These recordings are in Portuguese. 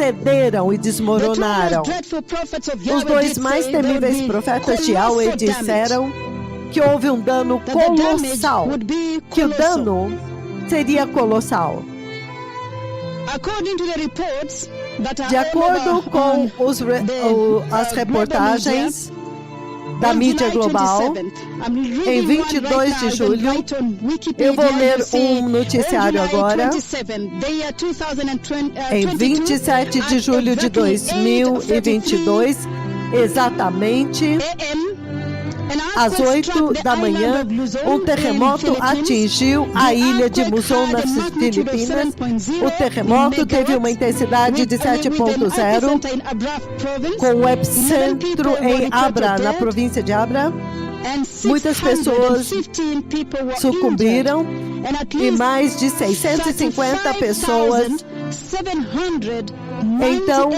cederam e desmoronaram. Os dois mais temíveis profetas de Yahweh disseram que houve um dano colossal, que o dano seria colossal. De acordo com as reportagens da mídia global, em 22 de julho, eu vou ler um noticiário agora, em 27 de julho de 2022, exatamente às 8 da manhã, um terremoto atingiu a ilha de Luzon, nas Filipinas. O terremoto teve uma intensidade de 7.0, com o epicentro em Abra, na província de Abra. Muitas pessoas sucumbiram e mais de 650 pessoas. Então,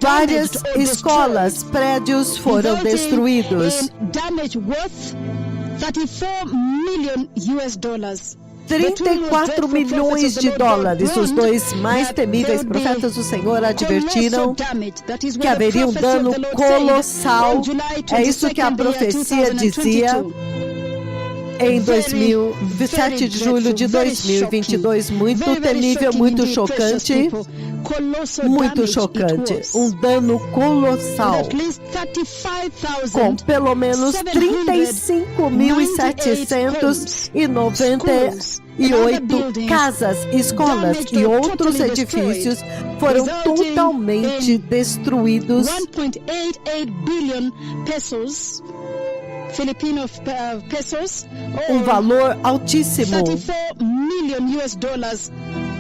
várias escolas, prédios foram destruídos. 34 milhões de dólares. Os dois mais temíveis profetas do Senhor advertiram que haveria um dano colossal. É isso que a profecia dizia em 7 de julho de 2022. Muito temível, muito chocante. Muito chocante. Um dano colossal, com pelo menos 35.798 casas, escolas e outros edifícios foram totalmente destruídos. 1.88 billion pesos. Filipino pesos, um valor altíssimo,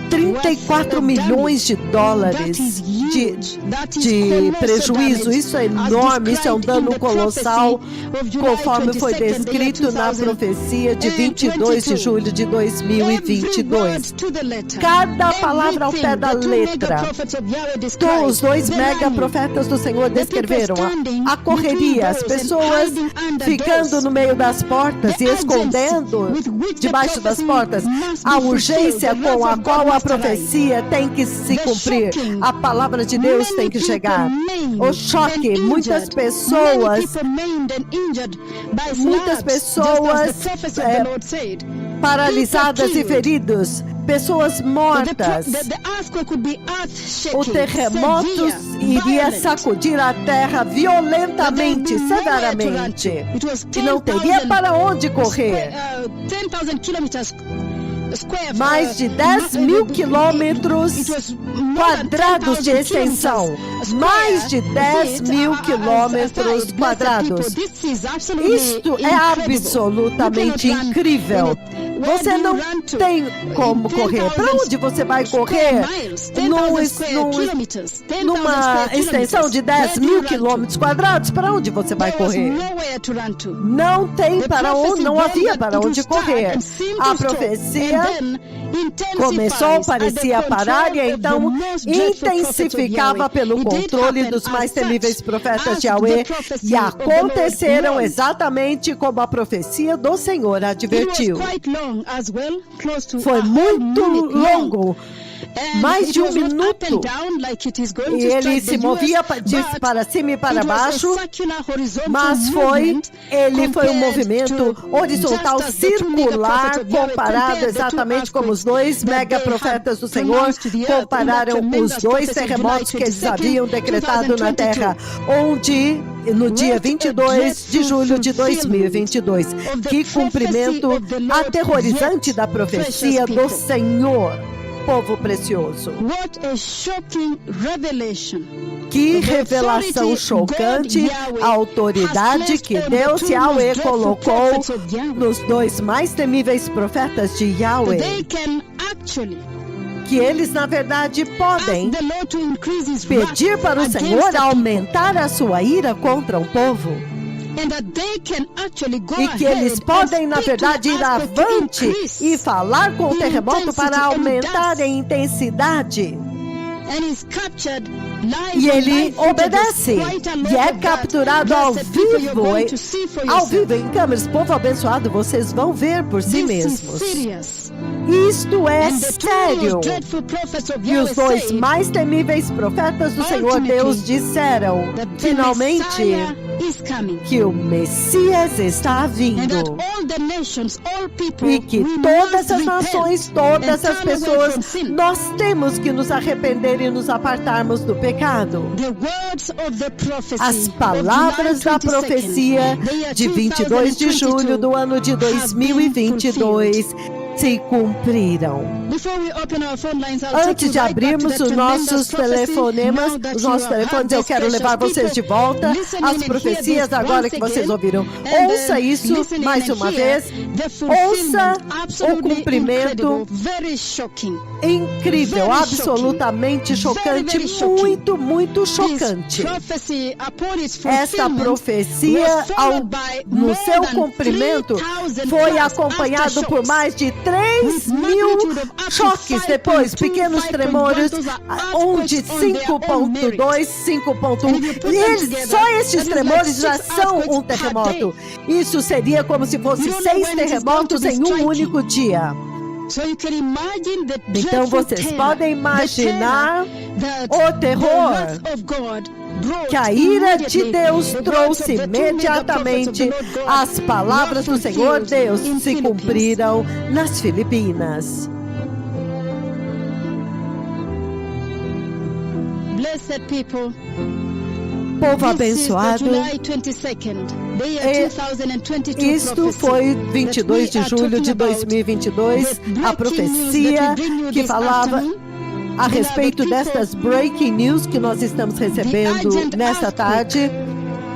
34 milhões de dólares de prejuízo. Isso é enorme, isso é um dano colossal, conforme foi descrito na profecia de 22 de julho de 2022. Cada palavra ao pé da letra. Os dois mega profetas do Senhor descreveram a correria, as pessoas ficando no meio das portas e escondendo debaixo das portas, a urgência com a qual a profecia tem que se cumprir, a palavra de Deus tem que chegar. O choque, muitas pessoas paralisadas e feridos, pessoas mortas. O terremoto iria sacudir a terra violentamente, severamente, e não teria para onde correr. Mais de 10 mil quilômetros quadrados de extensão. Mais de 10 mil quilômetros quadrados. Isto é absolutamente incrível. Você não tem como correr. Para onde você vai correr? Numa extensão de 10 mil quilômetros quadrados, para onde você vai correr? Não tem para onde, não havia para onde correr. A profecia começou, parecia parar, e então intensificava pelo controle dos mais temíveis profetas de Yahweh, e aconteceram exatamente como a profecia do Senhor advertiu. Foi muito longo, mais de um minuto, e ele se movia para cima e para baixo, mas ele foi um movimento horizontal, circular, comparado exatamente como os dois mega profetas do Senhor compararam os dois terremotos que eles haviam decretado na terra, onde no dia 22 de julho de 2022. Que cumprimento aterrorizante da profecia do Senhor, povo precioso. Que revelação chocante, a autoridade que Deus Yahweh colocou nos dois mais temíveis profetas de Yahweh, que eles na verdade podem pedir para o Senhor aumentar a sua ira contra o povo, e que eles podem na verdade ir avante e falar com o terremoto para aumentar a intensidade. E ele obedece e é capturado ao vivo em câmeras. Povo abençoado, vocês vão ver por si mesmos. Isto é sério. E os dois mais temíveis profetas do Senhor Deus disseram, finalmente, que o Messias está vindo. E que todas as nações, todas as pessoas, nós temos que nos arrepender e nos apartarmos do pecado. As palavras da profecia de 22 de julho do ano de 2022 se cumpriram. Antes de abrirmos os nossos telefonemas, eu quero levar vocês de volta às profecias agora que vocês ouviram. Ouça isso mais uma vez. Ouça o cumprimento incrível, absolutamente chocante, muito, muito chocante. Esta profecia, no seu cumprimento, foi acompanhado por mais de 3.000 choques depois, pequenos tremores, um de 5.2, 5.1, e só estes tremores já são um terremoto. Isso seria como se fosse 6 terremotos em um único dia. Então vocês podem imaginar o terror que a ira de Deus trouxe imediatamente. As palavras do Senhor Deus se cumpriram nas Filipinas. Povo abençoado, isto foi 22 de julho de 2022, a profecia que falava a respeito destas breaking news que nós estamos recebendo nesta tarde.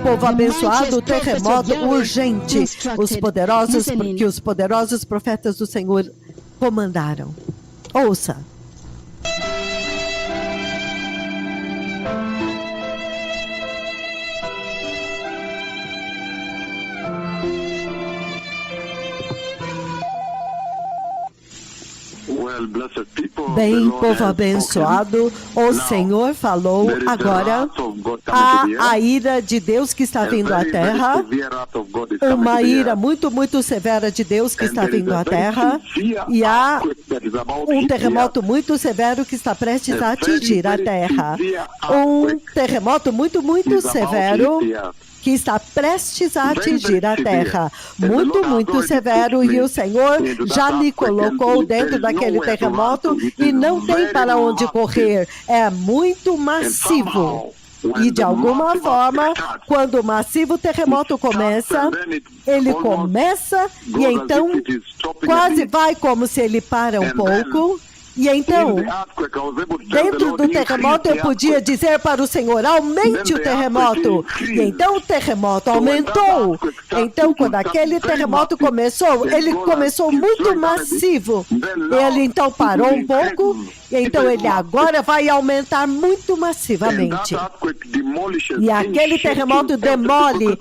Povo abençoado, o terremoto urgente, porque os poderosos profetas do Senhor comandaram. Ouça. Bem, povo abençoado, o Senhor falou agora, há a ira de Deus que está vindo à terra, uma ira muito, muito severa de Deus que está vindo à terra, e há um terremoto muito severo que está prestes a atingir a terra. Um terremoto muito, muito severo que está prestes a atingir a terra. Muito, muito severo, e o Senhor já me colocou dentro daquele terremoto e não tem para onde correr. É muito massivo. E de alguma forma, quando o massivo terremoto começa, ele começa e então quase vai como se ele para um pouco. E então, dentro do terremoto, eu podia dizer para o Senhor, aumente o terremoto. E então o terremoto aumentou. Então, quando aquele terremoto começou, ele começou muito massivo. Ele então parou um pouco, e então ele agora vai aumentar muito massivamente. E aquele terremoto demole,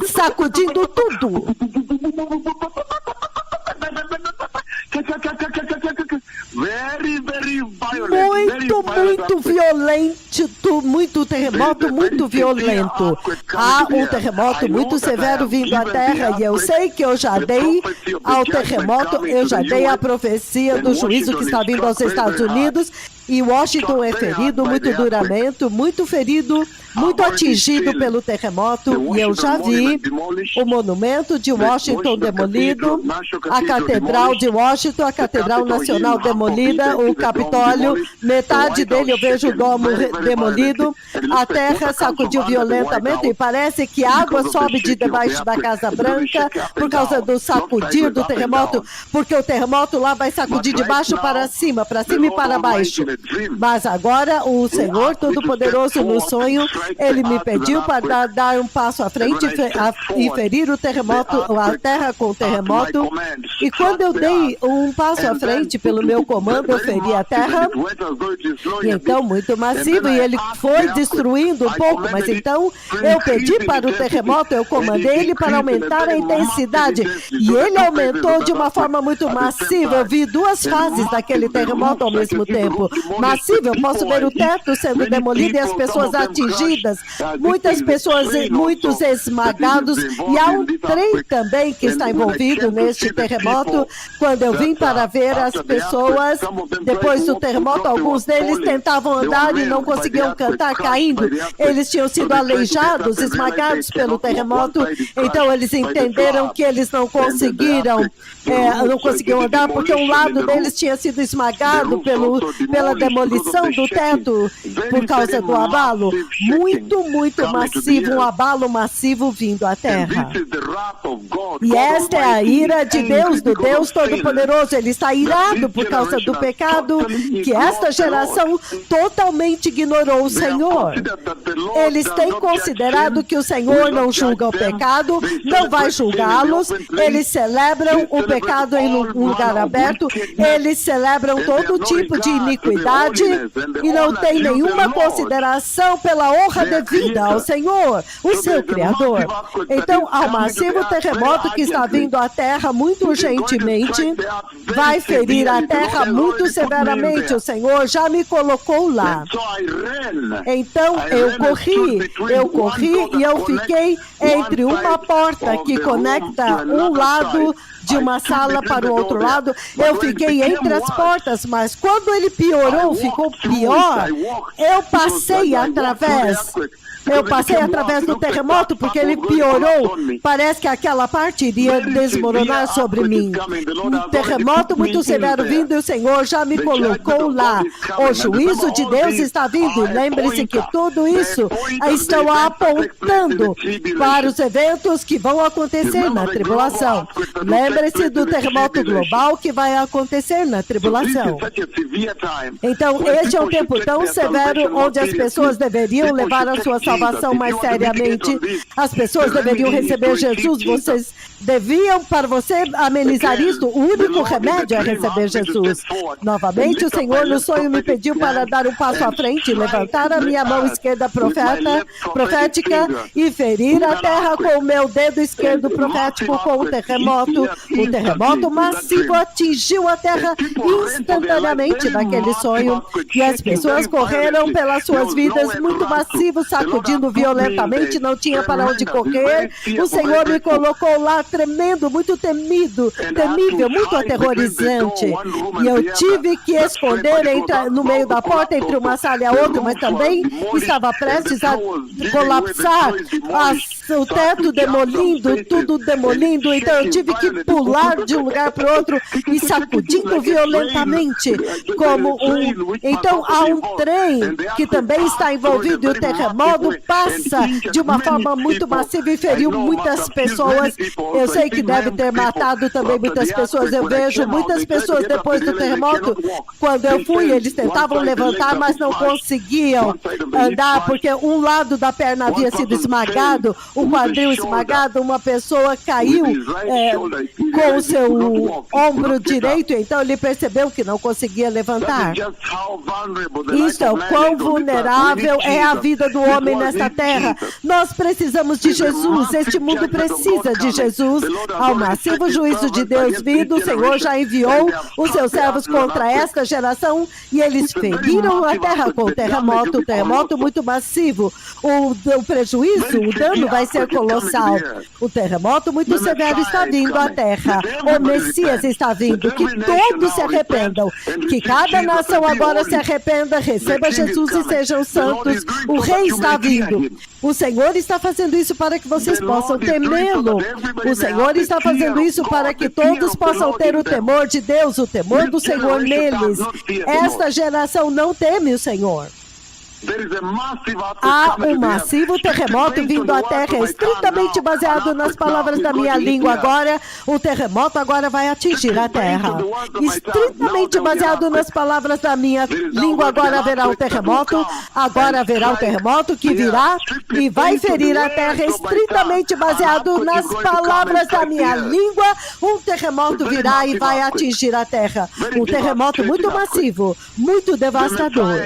sacudindo tudo. Muito violento, muito terremoto muito violento. Há um terremoto muito severo vindo à terra, e eu sei que eu já dei ao terremoto, eu já dei a profecia do juízo que está vindo aos Estados Unidos, e Washington é ferido muito duramente, muito ferido, muito atingido pelo terremoto, e eu já vi o monumento de Washington demolido, a Catedral de Washington, a Catedral Nacional demolida, o Capitólio, metade dele eu vejo o domo demolido, a terra sacudiu violentamente e parece que a água sobe de debaixo da Casa Branca por causa do sacudir do terremoto, porque o terremoto lá vai sacudir de baixo para cima e para baixo. Mas agora o Senhor Todo-Poderoso no sonho, ele me pediu para dar um passo à frente e ferir o terremoto, a terra com o terremoto. E quando eu dei um passo à frente pelo meu comando, eu feri a terra. E então, muito massivo, ele foi destruindo um pouco, mas então eu pedi para o terremoto, eu comandei ele para aumentar a intensidade, e ele aumentou de uma forma muito massiva. Eu vi duas fases daquele terremoto ao mesmo tempo. Massivo, eu posso ver o teto sendo demolido e as pessoas atingidas, muitas pessoas, muitos esmagados, e há um trem também que está envolvido neste terremoto. Quando eu vim para ver as pessoas, depois do terremoto, alguns deles tentavam andar e não conseguiam cantar, caindo. Eles tinham sido aleijados, esmagados pelo terremoto, então eles entenderam que eles não conseguiram andar, porque um lado deles tinha sido esmagado pela demolição do teto, por causa do abalo. Muito massivo, um abalo massivo vindo à terra. E esta é a ira de Deus, do Deus Todo-Poderoso. Ele está irado por causa do pecado que esta geração totalmente ignorou o Senhor. Eles têm considerado que o Senhor não julga o pecado, não vai julgá-los. Eles celebram o pecado em um lugar aberto, eles celebram todo tipo de iniquidade e não tem nenhuma consideração pela honra devida ao Senhor, o seu Criador. Então, há um massivo terremoto que está vindo à terra muito urgentemente, vai ferir a terra muito severamente. O Senhor já me colocou lá. Então, eu corri e eu fiquei entre uma porta que conecta um lado de uma sala para o outro lado. Eu fiquei entre as portas, mas quando ele piorou, ficou pior, eu passei através do terremoto, porque ele piorou. Parece que aquela parte iria desmoronar sobre mim. Um terremoto muito severo vindo e o Senhor já me colocou lá. O juízo de Deus está vindo. Lembre-se que tudo isso estão apontando para os eventos que vão acontecer na tribulação. Lembre-se do terremoto global que vai acontecer na tribulação. Então, este é um tempo tão severo onde as pessoas deveriam levar a sua salvação mais seriamente. As pessoas deveriam receber Jesus. Vocês deviam, para você amenizar isto, o único remédio é receber Jesus. Novamente, o Senhor no sonho me pediu para dar um passo à frente, levantar a minha mão esquerda profética e ferir a terra com o meu dedo esquerdo profético com o terremoto. O terremoto massivo atingiu a terra instantaneamente naquele sonho e as pessoas correram pelas suas vidas muito massivo, sacudindo violentamente, não tinha para onde correr. O Senhor me colocou lá tremendo, muito temível, muito aterrorizante. E eu tive que esconder no meio da porta, entre uma sala e a outra, mas também estava prestes a colapsar. O teto demolindo, tudo demolindo, então eu tive que pular de um lugar para o outro e sacudindo violentamente Então há um trem que também está envolvido e o terremoto passa de uma forma muito massiva e feriu muitas pessoas. Eu sei que deve ter matado também muitas pessoas. Eu vejo muitas pessoas depois do terremoto. Quando eu fui, eles tentavam levantar, mas não conseguiam andar, porque um lado da perna havia sido esmagado, o quadril esmagado, uma pessoa caiu com o seu ombro direito, então ele percebeu que não conseguia levantar. Isso é o quão vulnerável é a vida do homem nesta terra. Nós precisamos de Jesus, este mundo precisa de Jesus. Ao massivo juízo de Deus vindo, o Senhor já enviou os seus servos contra esta geração e eles feriram a terra com o terremoto muito massivo. O prejuízo, o dano vai ser colossal. O terremoto muito severo está vindo à terra. O Messias está vindo. Que todos se arrependam. Que cada nação agora se arrependa, receba Jesus e sejam santos. O Rei está vindo. O Senhor está fazendo isso para que vocês possam temê-lo. O Senhor está fazendo isso para que todos possam ter o temor de Deus, o temor do Senhor neles. Esta geração não teme o Senhor. Há um massivo terremoto vindo à terra, estritamente baseado nas palavras da minha língua. Agora, o terremoto agora vai atingir a terra. Estritamente baseado nas palavras da minha língua, agora haverá um terremoto. Agora haverá um terremoto que virá e vai ferir a terra. Estritamente baseado nas palavras da minha língua, um terremoto virá e vai atingir a terra. Um terremoto muito massivo, muito devastador.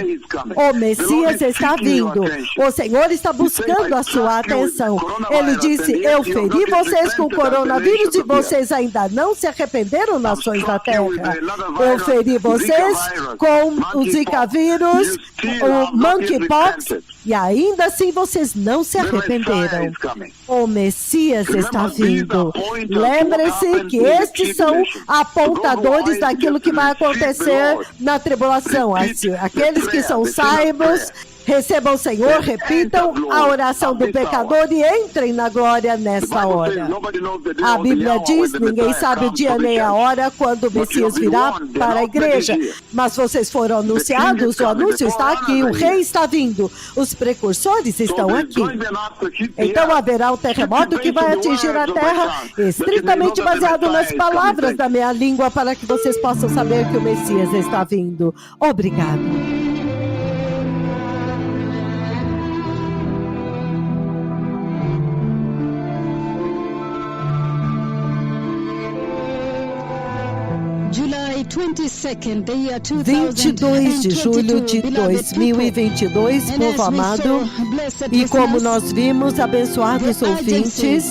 O Messias Messias está vindo. O Senhor está buscando a sua atenção. Ele disse, eu feri vocês com o coronavírus e vocês ainda não se arrependeram, nações da terra. Eu feri vocês com o Zika vírus, o monkeypox, e ainda assim vocês não se arrependeram. O Messias está vindo. Lembre-se que estes são apontadores daquilo que vai acontecer na tribulação. Aqueles que são salvos, recebam o Senhor, repitam a oração do pecador e entrem na glória nessa hora. A Bíblia diz, ninguém sabe o dia nem a hora quando o Messias virá para a igreja. Mas vocês foram anunciados, o anúncio está aqui, o rei está vindo, os precursores estão aqui. Então haverá um terremoto que vai atingir a terra, estritamente baseado nas palavras da minha língua, para que vocês possam saber que o Messias está vindo. Obrigado. July 22nd, the year 22 de julho de 2022, povo amado, e como nós vimos, abençoados ouvintes,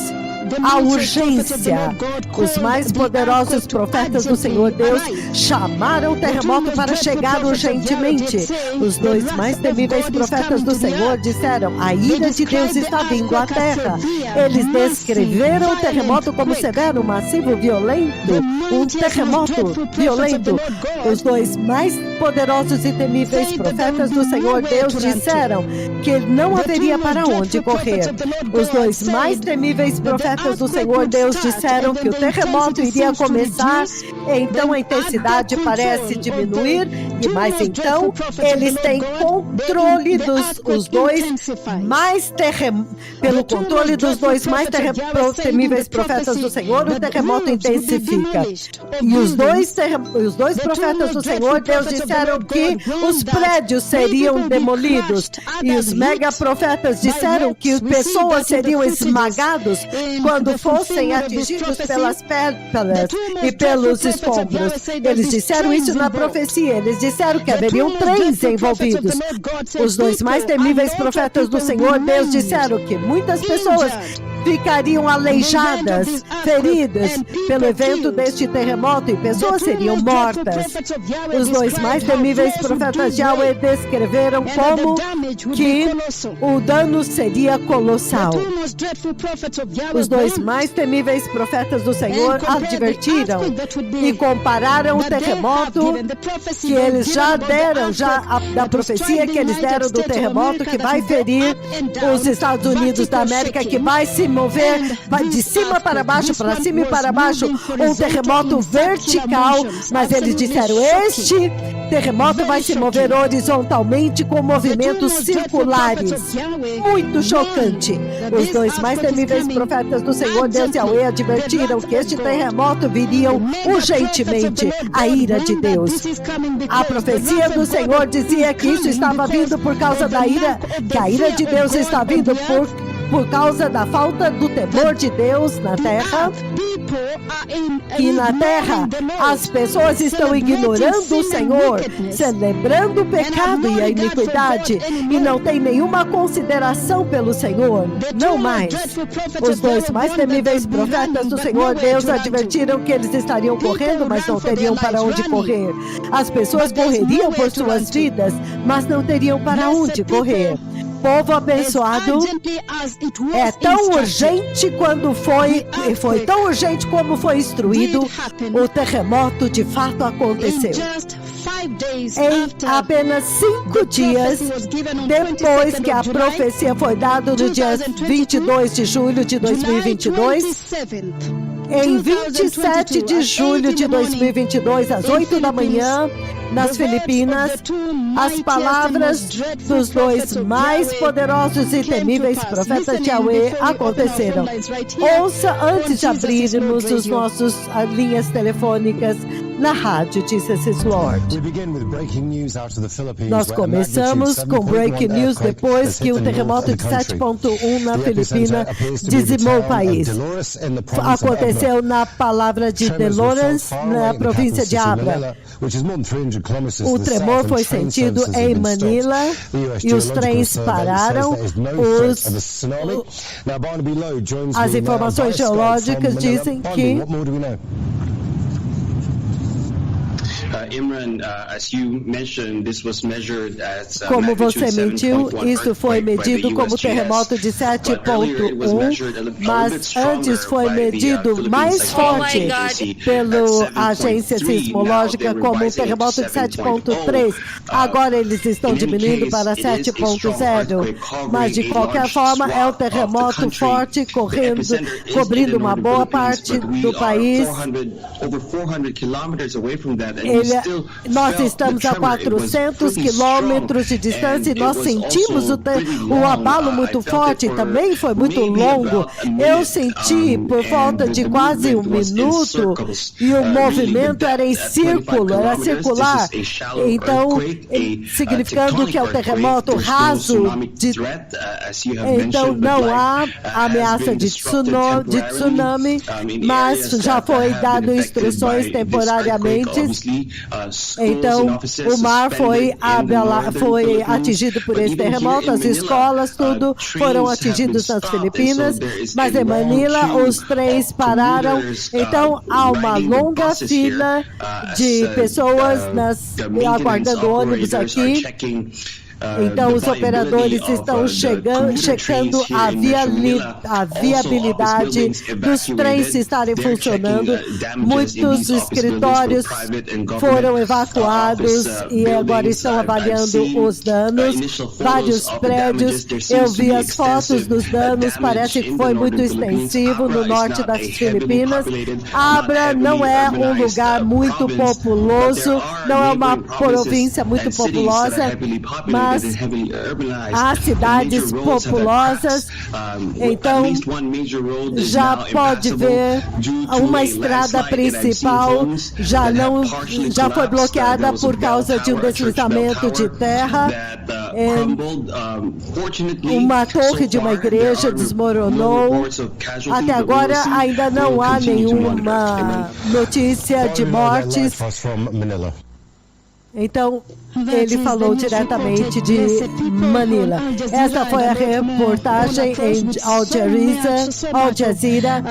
a urgência. Os mais poderosos profetas do Senhor Deus chamaram o terremoto para chegar urgentemente. Os dois mais temíveis profetas do Senhor disseram, a ira de Deus está vindo à terra. Eles descreveram o terremoto como severo, massivo, violento, um terremoto violento. Os dois mais poderosos e temíveis profetas do Senhor Deus disseram que não haveria para onde correr. Os dois mais temíveis profetas do Senhor Deus disseram que o terremoto iria começar, então a intensidade parece diminuir, e mais então eles têm controle dos dois mais pelo controle dos dois mais temíveis profetas do Senhor, o terremoto intensifica. E os dois profetas do Senhor Deus disseram que os prédios seriam demolidos, e os mega profetas disseram que pessoas seriam esmagados quando fossem atingidos pelas pedras e pelos escombros. Eles disseram isso na profecia. Eles disseram que haveriam trens envolvidos. Os dois mais temíveis profetas do Senhor Deus disseram que muitas pessoas ficariam aleijadas, feridas pelo evento deste terremoto, e pessoas seriam mortas. Os dois mais temíveis profetas de Yahweh descreveram como que o dano seria colossal. Os dois mais temíveis profetas do Senhor advertiram e compararam o terremoto que eles já deram, da profecia que eles deram do terremoto que vai ferir os Estados Unidos da América, que vai se mover de cima para baixo, para cima e para baixo, um terremoto vertical, mas eles disseram, este terremoto vai se mover horizontalmente com movimentos circulares. Muito chocante. Os dois mais temíveis profetas do Senhor Deus Yahweh advertiram que este terremoto viria urgentemente, a ira de Deus. A profecia do Senhor dizia que isso estava vindo por causa da ira, que a ira de Deus está vindo por causa da falta do temor de Deus na terra. E na terra as pessoas estão ignorando o Senhor, celebrando o pecado e a iniquidade, e não tem nenhuma consideração pelo Senhor. Não mais. Os dois mais temíveis profetas do Senhor Deus advertiram que eles estariam correndo, mas não teriam para onde correr. As pessoas correriam por suas vidas, mas não teriam para onde correr. Povo abençoado, é tão urgente quando foi tão urgente como foi instruído, o terremoto de fato aconteceu. Em apenas 5 dias depois que a profecia foi dada, no dia 22 de julho de 2022, em 27 de julho de 2022, às 8 da manhã, nas Filipinas, as palavras dos dois mais poderosos e temíveis profetas de Yahweh aconteceram. Ouça antes de abrirmos as nossas linhas telefônicas. na rádio Jesus is Lord. Nós começamos com breaking news depois que o terremoto de 7.1 na Filipina dizimou o país. Aconteceu na palavra de Dolores, na província de Abra. O tremor foi sentido em Manila e os trens pararam. As informações geológicas dizem que como você mediu, isso foi medido como terremoto de 7.1, mas antes foi medido mais forte pela agência sismológica como um terremoto de 7.3. Agora eles estão diminuindo para 7.0, mas de qualquer forma é um terremoto forte cobrindo uma boa parte do país. Nós estamos a 400 quilômetros de distância e nós sentimos o abalo muito forte, também foi muito longo. Eu senti por volta de quase 1 minuto e o movimento era em círculo, era circular. Então, significando que é um terremoto raso, então não há ameaça de tsunami, mas já foi dado instruções temporariamente. Então, o mar foi atingido por esse terremoto, as escolas, tudo foram atingidos nas Filipinas, mas em Manila os trens pararam. Então, há uma longa fila de pessoas aguardando ônibus aqui. Então, os operadores estão checando a viabilidade dos trens estarem funcionando. Muitos escritórios foram evacuados e agora estão avaliando os danos. Vários prédios, eu vi as fotos dos danos, parece que foi muito extensivo no norte das Filipinas. Abra não é um lugar muito populoso, não é uma província muito populosa, mas há cidades populosas, então já pode ver uma estrada principal já foi bloqueada por causa de um deslizamento de terra. Uma torre de uma igreja desmoronou. Até agora ainda não há nenhuma notícia de mortes. Então, ele falou diretamente de Manila. Essa foi a reportagem em Al Jazeera.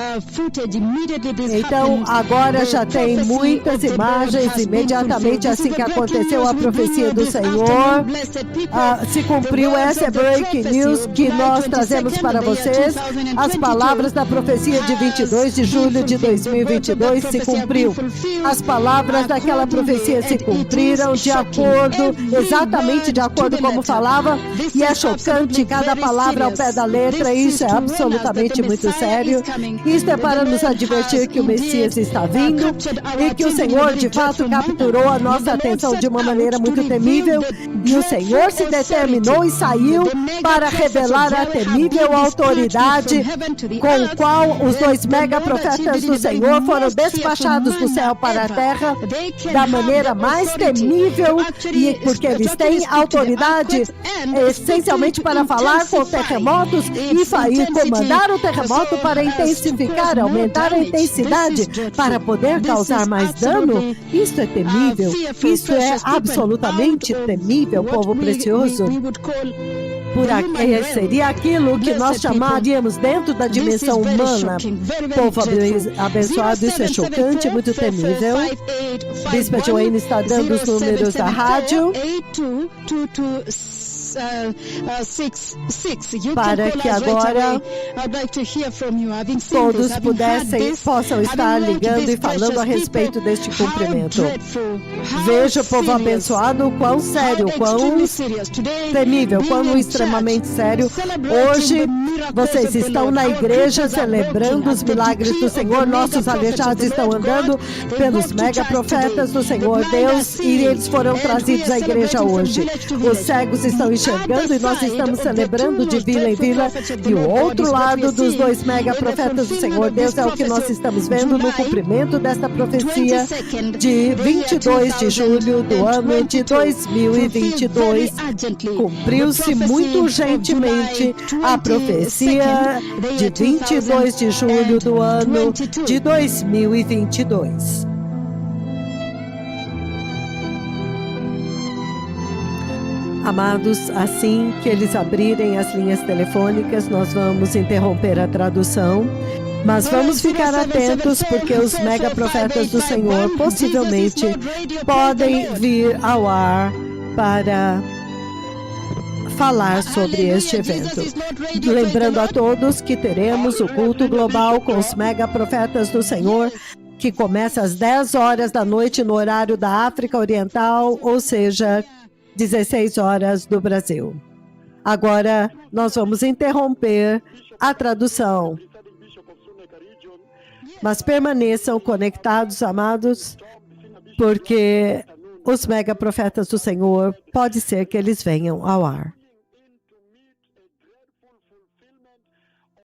Então, agora já tem muitas imagens. Imediatamente assim que aconteceu a profecia do Senhor, se cumpriu. Essa é Breaking News que nós trazemos para vocês. As palavras da profecia de 22 de julho de 2022 se cumpriu. As palavras daquela profecia se cumpriram exatamente de acordo como falava, e é chocante cada palavra ao pé da letra. Isso é absolutamente muito sério. Isso é para nos advertir que o Messias está vindo e que o Senhor de fato capturou a nossa atenção de uma maneira muito temível, e o Senhor se determinou e saiu para revelar a temível autoridade com o qual os 2 megaprofetas do Senhor foram despachados do céu para a terra da maneira mais temível, e porque eles têm autoridade essencialmente para falar com terremotos e comandar o terremoto para intensificar, aumentar a intensidade para poder causar mais dano. Isso é temível, isso é absolutamente temível, povo precioso. Seria aquilo que nós chamaríamos dentro da dimensão humana. Povo abençoado, isso é chocante, muito temível. Bispa Joanne está dando os números da rádio para que agora todos possam estar ligando e falando a respeito deste cumprimento. Veja, povo abençoado, o quão sério, quão temível, quão extremamente sério. Hoje vocês estão na igreja celebrando os milagres do Senhor. Nossos aleijados estão andando pelos megaprofetas do Senhor Deus, e eles foram trazidos à igreja hoje. Os cegos estão enxergando e nós estamos celebrando de vila em vila. E o outro lado dos 2 mega profetas do Senhor Deus é o que nós estamos vendo no cumprimento desta profecia de 22 de julho do ano de 2022. Cumpriu-se muito urgentemente a profecia de 22 de julho do ano de 2022. Amados, assim que eles abrirem as linhas telefônicas, nós vamos interromper a tradução, mas vamos ficar atentos porque os mega profetas do Senhor possivelmente podem vir ao ar para falar sobre este evento. Lembrando a todos que teremos o culto global com os mega profetas do Senhor, que começa às 10 horas da noite no horário da África Oriental, ou seja, 16 horas do Brasil. Agora, nós vamos interromper a tradução. Mas permaneçam conectados, amados, porque os mega profetas do Senhor, pode ser que eles venham ao ar.